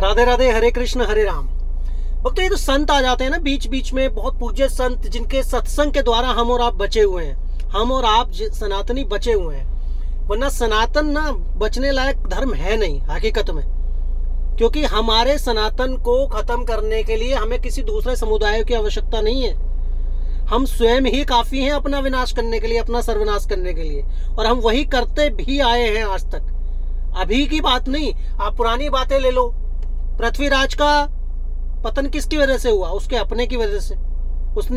राधे राधे, हरे कृष्ण हरे राम। भक्तों, ये तो संत आ जाते हैं ना बीच बीच में, बहुत पूज्य संत जिनके सत्संग के द्वारा हम और आप बचे हुए हैं, हम और आप सनातनी बचे हुए हैं। वरना सनातन ना बचने लायक धर्म है नहीं हकीकत में, क्योंकि हमारे सनातन को खत्म करने के लिए हमें किसी दूसरे समुदाय की आवश्यकता नहीं है। हम स्वयं ही काफी हैं अपना विनाश करने के लिए, अपना सर्वनाश करने के लिए, और हम वही करते भी आए हैं आज तक। अभी की बात नहीं, आप पुरानी बातें ले लो। पृथ्वीराज का पतन किसकी वजह से हुआ? उसके अपने की वजह से।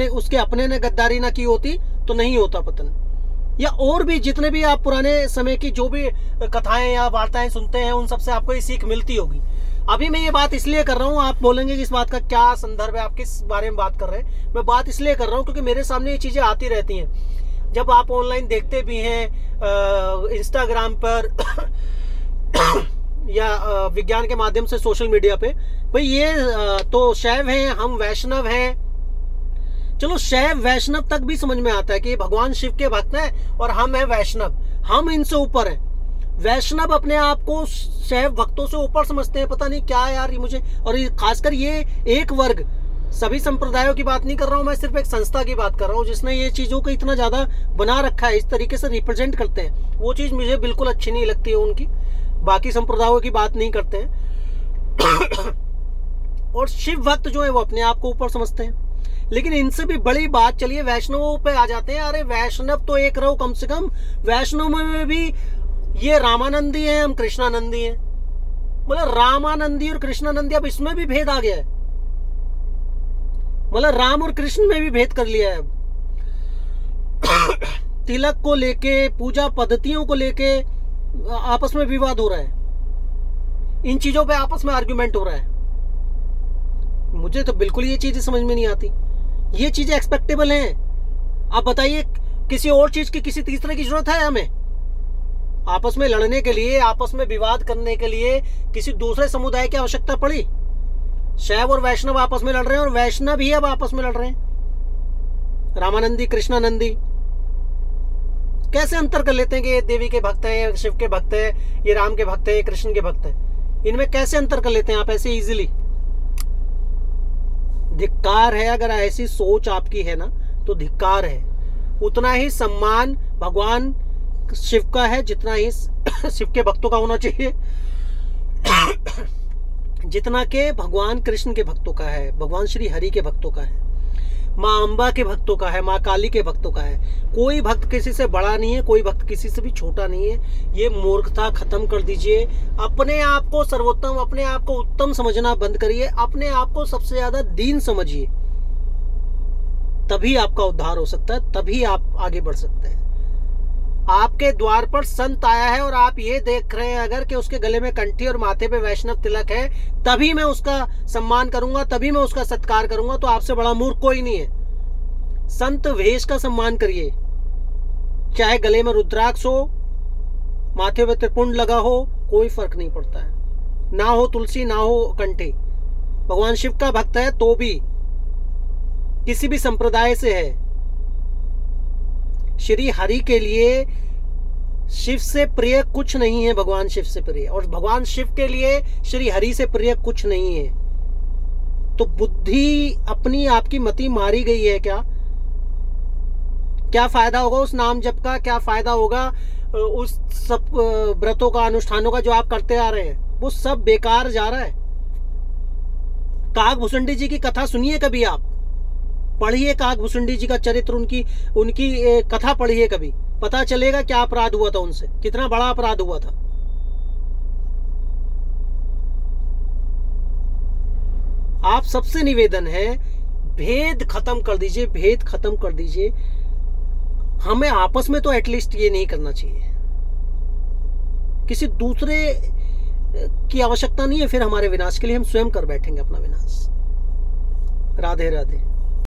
उसके अपने ने गद्दारी ना की होती तो नहीं होता पतन। या और भी जितने भी आप पुराने समय की जो भी कथाएं या वार्ताएं सुनते हैं, उन सबसे आपको ये सीख मिलती होगी। अभी मैं ये बात इसलिए कर रहा हूँ, आप बोलेंगे कि इस बात का क्या संदर्भ है, आप किस बारे में बात कर रहे हैं। मैं बात इसलिए कर रहा हूँ क्योंकि मेरे सामने ये चीजें आती रहती हैं। जब आप ऑनलाइन देखते भी हैं, इंस्टाग्राम पर या विज्ञान के माध्यम से सोशल मीडिया पे, भाई ये तो शैव हैं, हम वैष्णव हैं। चलो शैव वैष्णव तक भी समझ में आता है कि भगवान शिव के भक्त हैं और हम हैं वैष्णव, हम इनसे ऊपर हैं। वैष्णव अपने आप को शैव भक्तों से ऊपर समझते हैं, पता नहीं क्या यार ये मुझे। और खासकर ये एक वर्ग, सभी संप्रदायों की बात नहीं कर रहा हूं मैं, सिर्फ एक संस्था की बात कर रहा हूं जिसने ये चीजों को इतना ज्यादा बना रखा है, इस तरीके से रिप्रेजेंट करते हैं। वो चीज मुझे बिल्कुल अच्छी नहीं लगती है उनकी। बाकी संप्रदायों की बात नहीं करते हैं। और शिव भक्त जो है वो अपने आप को ऊपर समझते हैं। लेकिन इनसे भी बड़ी बात, चलिए वैष्णवों पे आ जाते हैं। अरे वैष्णव तो एक रहो कम से कम। वैष्णव में भी ये रामानंदी है, हम कृष्णानंदी हैं। मतलब रामानंदी और कृष्णानंदी, अब इसमें भी भेद आ गया है। मतलब राम और कृष्ण में भी भेद कर लिया है। तिलक को लेके, पूजा पद्धतियों को लेके आपस में विवाद हो रहा है। इन चीजों पे आपस में आर्ग्यूमेंट हो रहा है। मुझे तो बिल्कुल ये चीजें समझ में नहीं आती। ये चीजें एक्सपेक्टेबल हैं। आप बताइए, किसी और चीज की, किसी तीसरे की जरूरत है हमें? आपस में लड़ने के लिए, आपस में विवाद करने के लिए किसी दूसरे समुदाय की आवश्यकता पड़ी? शैव और वैष्णव आपस में लड़ रहे हैं, और वैष्णव ही अब आपस में लड़ रहे हैं। रामानंदी कृष्णानंदी कैसे अंतर कर लेते हैं कि ये देवी के भक्त हैं, ये शिव के भक्त हैं, ये राम के भक्त हैं, ये कृष्ण के भक्त हैं? इनमें कैसे अंतर कर लेते हैं आप ऐसे इजीली? धिक्कार है। अगर ऐसी सोच आपकी है ना तो धिक्कार है। उतना ही सम्मान भगवान शिव का है जितना ही शिव के भक्तों का होना चाहिए, जितना के भगवान कृष्ण के भक्तों का है, भगवान श्री हरि के भक्तों का है, माँ अम्बा के भक्तों का है, माँ काली के भक्तों का है। कोई भक्त किसी से बड़ा नहीं है, कोई भक्त किसी से भी छोटा नहीं है। ये मूर्खता खत्म कर दीजिए। अपने आप को सर्वोत्तम, अपने आप को उत्तम समझना बंद करिए। अपने आप को सबसे ज्यादा दीन समझिए, तभी आपका उद्धार हो सकता है, तभी आप आगे बढ़ सकते हैं। आपके द्वार पर संत आया है और आप ये देख रहे हैं अगर कि उसके गले में कंठी और माथे पे वैष्णव तिलक है, तभी मैं उसका सम्मान करूंगा, तभी मैं उसका सत्कार करूंगा। तो आपसे बड़ा मूर्ख कोई नहीं है। संत वेश का सम्मान करिए, चाहे गले में रुद्राक्ष हो, माथे पे त्रिपुंड लगा हो, कोई फर्क नहीं पड़ता है। ना हो तुलसी, ना हो कंठी, भगवान शिव का भक्त है तो भी, किसी भी संप्रदाय से है, श्री हरि के लिए शिव से प्रिय कुछ नहीं है। भगवान शिव से प्रिय, और भगवान शिव के लिए श्री हरि से प्रिय कुछ नहीं है। तो बुद्धि अपनी, आपकी मति मारी गई है क्या? क्या फायदा होगा उस नाम जप का? क्या फायदा होगा उस सब व्रतों का, अनुष्ठानों का जो आप करते आ रहे हैं? वो सब बेकार जा रहा है। काग भुसुंडी जी की कथा सुनिए कभी, आप पढ़िए काग भुसुंडी जी का चरित्र, उनकी कथा पढ़िए कभी, पता चलेगा क्या अपराध हुआ था उनसे, कितना बड़ा अपराध हुआ था। आप सबसे निवेदन है, भेद खत्म कर दीजिए, भेद खत्म कर दीजिए। हमें आपस में तो एटलीस्ट ये नहीं करना चाहिए। किसी दूसरे की आवश्यकता नहीं है फिर हमारे विनाश के लिए। हम स्वयं कर बैठेंगे अपना विनाश। राधे राधे।